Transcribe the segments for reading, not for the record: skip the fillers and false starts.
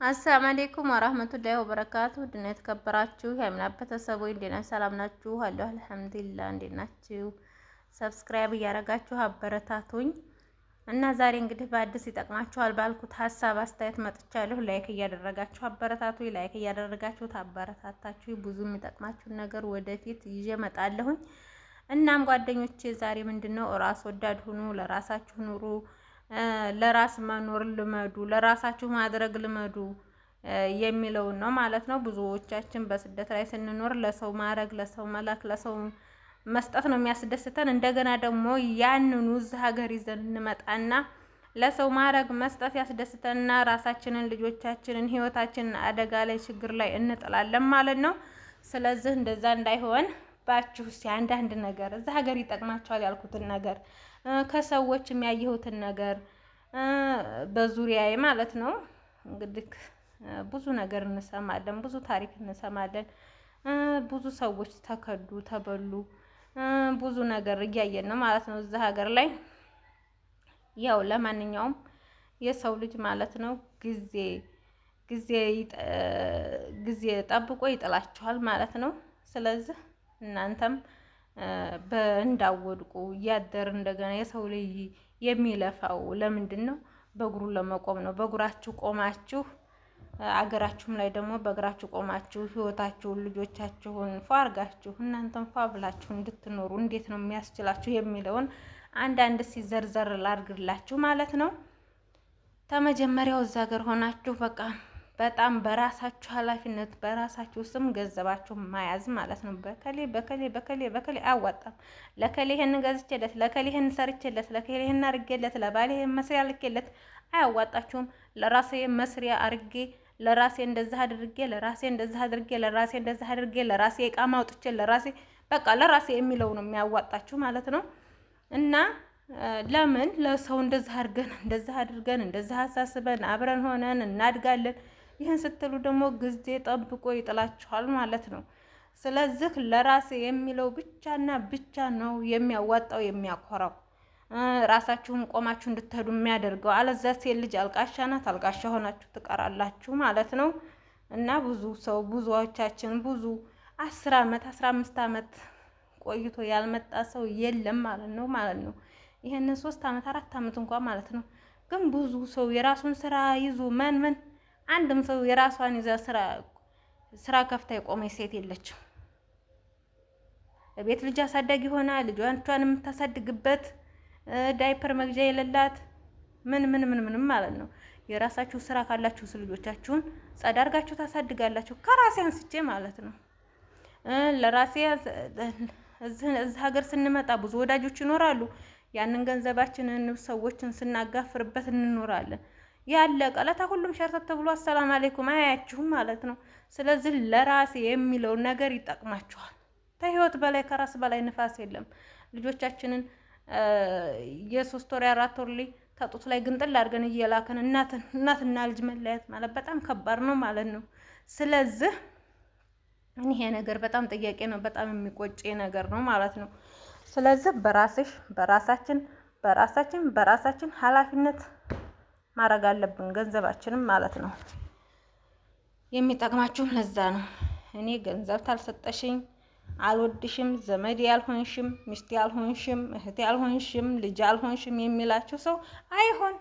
አሰላሙ አለይኩም ወራህመቱላሂ ወበረካቱ ድና የተከበራችሁ የአሚና ቤተሰቦች እንዴት ናችሁ? ሰላም ናችሁ? አለሁ አልሐምዱሊላህ። እንዴት ናችሁ? ሰብስክራይብ እያደረጋችሁ አበረታቱኝ እና ዛሬ እንግዲህ በአዲስ ይጠቅማችኋል ባልኩት ሀሳብ አስተያየት መጥቻለሁ። ላይክ እያደረጋችሁ አበረታቱኝ። ላይክ እያደረጋችሁ ታበረታታችሁ ብዙ የሚጠቅማችሁን ነገር ወደፊት ይዤ እመጣለሁኝ። እናም ጓደኞቼ ዛሬ ምንድነው ራስ ወዳድ ሁኑ፣ ለራሳችሁ ኑሩ፣ ለራስ መኖር ልመዱ፣ ለራሳችሁ ማድረግ ልመዱ የሚለውን ነው ማለት ነው። ብዙዎቻችን በስደት ላይ ስንኖር ለሰው ማድረግ፣ ለሰው መላክ፣ ለሰው መስጠት ነው የሚያስደስተን። እንደገና ደግሞ ያንኑ እዚህ ሀገር ይዘን እንመጣና ለሰው ማድረግ መስጠት ያስደስተንና ራሳችንን፣ ልጆቻችንን፣ ህይወታችንን አደጋ ላይ ችግር ላይ እንጥላለን ማለት ነው። ስለዚህ እንደዛ እንዳይሆን ባችሁ እስኪ አንዳንድ ነገር እዚህ ሀገር ይጠቅማችኋል ያልኩትን ነገር ከሰዎች የሚያየሁትን ነገር በዙሪያዬ ማለት ነው። እንግዲህ ብዙ ነገር እንሰማለን፣ ብዙ ታሪክ እንሰማለን። ብዙ ሰዎች ተከዱ፣ ተበሉ፣ ብዙ ነገር እያየን ነው ማለት ነው እዚህ ሀገር ላይ። ያው ለማንኛውም የሰው ልጅ ማለት ነው ጊዜ ጠብቆ ይጥላችኋል ማለት ነው። ስለዚህ እናንተም እንዳወድቁ እያደር እንደገና የሰው ልጅ የሚለፋው ለምንድን ነው? በእግሩ ለመቆም ነው። በእግራችሁ ቆማችሁ አገራችሁም ላይ ደግሞ በእግራችሁ ቆማችሁ ህይወታችሁን፣ ልጆቻችሁን ፏ አርጋችሁ እናንተም ፏ ብላችሁ እንድትኖሩ እንዴት ነው የሚያስችላችሁ የሚለውን አንዳንድ ሲዘርዘር ላድርግላችሁ ማለት ነው። ተመጀመሪያው እዛ ሀገር ሆናችሁ በቃ በጣም በራሳችሁ ኃላፊነት በራሳችሁ ስም ገንዘባችሁ ማያዝ ማለት ነው። በከሌ አያዋጣም። ለከሌ ይሄን ገዝቼለት፣ ለከሌ ይሄን ሰርቼለት፣ ለከሌ ይሄን አርጌለት፣ ለባሌ መስሪያ ልኬለት አያዋጣችሁም። ለራሴ መስሪያ አርጌ፣ ለራሴ እንደዛ አድርጌ፣ ለራሴ እንደዛ አድርጌ፣ ለራሴ እንደዛ አድርጌ፣ ለራሴ እቃ ማውጥቼ፣ ለራሴ በቃ ለራሴ የሚለው ነው የሚያዋጣችሁ ማለት ነው። እና ለምን ለሰው እንደዛ አድርገን እንደዛ አሳስበን አብረን ሆነን እናድጋለን። ይህን ስትሉ ደግሞ ጊዜ ጠብቆ ይጥላችኋል ማለት ነው። ስለዚህ ለራሴ የሚለው ብቻና ብቻ ነው የሚያዋጣው የሚያኮራው፣ ራሳችሁን ቆማችሁ እንድትሄዱ የሚያደርገው። አለዛ ሴት ልጅ አልቃሻ ናት፣ አልቃሻ ሆናችሁ ትቀራላችሁ ማለት ነው። እና ብዙዎቻችን 10 ዓመት 15 ዓመት ቆይቶ ያልመጣ ሰው የለም ማለት ነው። ይሄንን 3 ዓመት 4 ዓመት እንኳን ማለት ነው። ግን ብዙ ሰው የራሱን ስራ ይዞ አንድም ሰው የራሷን ይዛ ስራ ከፍታ የቆመች ሴት የለችም። ቤት ልጅ አሳዳጊ ሆና ልጇን የምታሳድግበት ዳይፐር መግዣ የሌላት ምንም ማለት ነው። የራሳችሁ ስራ ካላችሁ ልጆቻችሁን ጸዳ አድርጋችሁ ታሳድጋላችሁ። ከራሴ አንስቼ ማለት ነው። ለራሴ እዚህ ሀገር ስንመጣ ብዙ ወዳጆች ይኖራሉ። ያንን ገንዘባችንን ሰዎችን ስናጋፍርበት እንኖራለን። ያለቀ ለታ ሁሉም ሸርተት ብሎ አሰላም አለይኩም አያያችሁም ማለት ነው። ስለዚህ ለራሴ የሚለው ነገር ይጠቅማችኋል። ከህይወት በላይ ከራስ በላይ ንፋስ የለም። ልጆቻችንን የ3 ወር 4 ወር ላይ ተጡት ላይ ግንጥል አድርገን እየላከን እናትና ልጅ መለያየት ማለት በጣም ከባድ ነው ማለት ነው። ስለዚህ ይሄ ነገር በጣም ጥያቄ ነው፣ በጣም የሚቆጭ ነገር ነው ማለት ነው። ስለዚህ በራሳችን ኃላፊነት ማድረግ አለብን ገንዘባችንም ማለት ነው። የሚጠቅማችሁም ለዛ ነው። እኔ ገንዘብ ታልሰጠሽኝ አልወድሽም፣ ዘመድ ያልሆንሽም፣ ሚስት ያልሆንሽም፣ እህት ያልሆንሽም፣ ልጅ ያልሆንሽም የሚላችሁ ሰው አይሆን።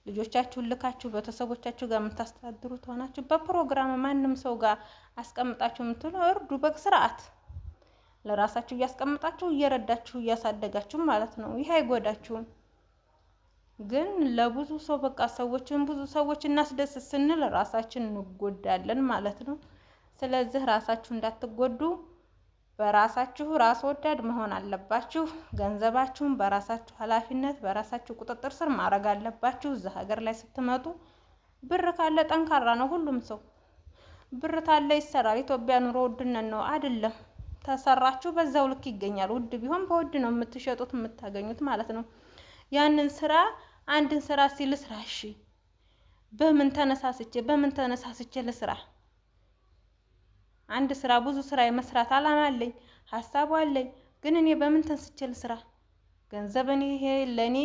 ልጆቻችሁን ልካችሁ ቤተሰቦቻችሁ ጋር የምታስተዳድሩት ሆናችሁ በፕሮግራም ማንም ሰው ጋር አስቀምጣችሁ የምትሉ እርዱ በስርዓት። ለራሳችሁ እያስቀምጣችሁ እየረዳችሁ እያሳደጋችሁ ማለት ነው። ይሄ አይጎዳችሁም። ግን ለብዙ ሰው በቃ ብዙ ሰዎች እናስደስት ስንል ራሳችን እንጎዳለን ማለት ነው። ስለዚህ ራሳችሁ እንዳትጎዱ በራሳችሁ ራስ ወዳድ መሆን አለባችሁ። ገንዘባችሁን በራሳችሁ ኃላፊነት በራሳችሁ ቁጥጥር ስር ማድረግ አለባችሁ። እዚህ ሀገር ላይ ስትመጡ ብር ካለ ጠንካራ ነው ሁሉም ሰው። ብር ካለ ይሰራል። ኢትዮጵያ ኑሮ ውድነት ነው አይደለም። ተሰራችሁ በዛው ልክ ይገኛል። ውድ ቢሆን በውድ ነው የምትሸጡት የምታገኙት ማለት ነው። ያንን ስራ አንድን ስራ ልስራ፣ እሺ በምን ተነሳስቼ ልስራ? አንድ ስራ ብዙ ስራ የመስራት አላማ አለኝ፣ ሀሳቡ አለኝ። ግን እኔ በምን ተነስቼ ልስራ? ገንዘብን ለኔ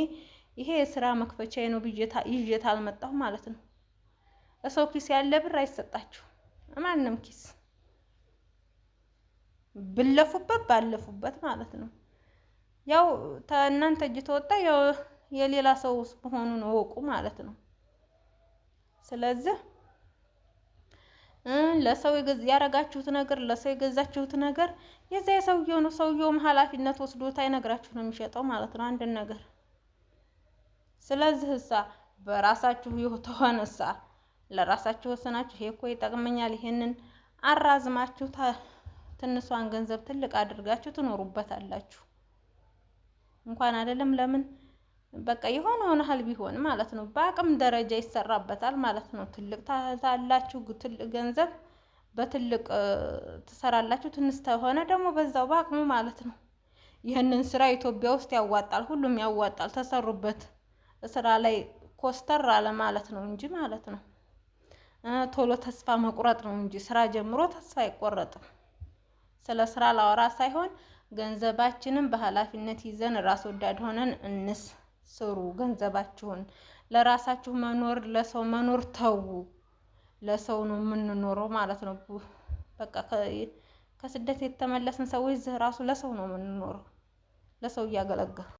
ይሄ የስራ መክፈቻዬ ነው ብዬ ይዤ አልመጣሁ ማለት ነው። ሰው ኪስ ያለ ብር አይሰጣችሁ ማንም ኪስ ብለፉበት ባለፉበት ማለት ነው። ያው እናንተ እጅ ተወጣ ያው የሌላ ሰው መሆኑን እወቁ ማለት ነው። ስለዚህ ለሰው ያረጋችሁት ነገር ለሰው የገዛችሁት ነገር የዛ የሰውየው ነው። ሰውየውም ኃላፊነት ወስዶት አይነግራችሁ ነው የሚሸጠው ማለት ነው አንድን ነገር። ስለዚህ በራሳችሁ ተሆነሳ ለራሳችሁ ወሰናችሁ ይሄ እኮ ይጠቅመኛል ይሄንን አራዝማችሁ ትንሿን ገንዘብ ትልቅ አድርጋችሁ ትኖሩበታላችሁ። እንኳን አይደለም ለምን በቃ የሆነውን ያህል ቢሆን ማለት ነው በአቅም ደረጃ ይሰራበታል ማለት ነው። ትልቅ ታላችሁ ትልቅ ገንዘብ በትልቅ ትሰራላችሁ፣ ትንሽ ተሆነ ደግሞ በዛው በአቅሙ ማለት ነው። ይህንን ስራ ኢትዮጵያ ውስጥ ያዋጣል፣ ሁሉም ያዋጣል። ተሰሩበት ስራ ላይ ኮስተር አለ ማለት ነው እንጂ ማለት ነው ቶሎ ተስፋ መቁረጥ ነው እንጂ ስራ ጀምሮ ተስፋ አይቆረጥም። ስለ ስራ ላወራ ሳይሆን ገንዘባችንን በኃላፊነት ይዘን ራስ ወዳድ ሆነን ስሩ። ገንዘባችሁን ለራሳችሁ መኖር ለሰው መኖር ተው። ለሰው ነው የምንኖረው ማለት ነው። በቃ ከስደት የተመለስን ሰዎች ራሱ ለሰው ነው የምንኖረው፣ ለሰው እያገለገሉ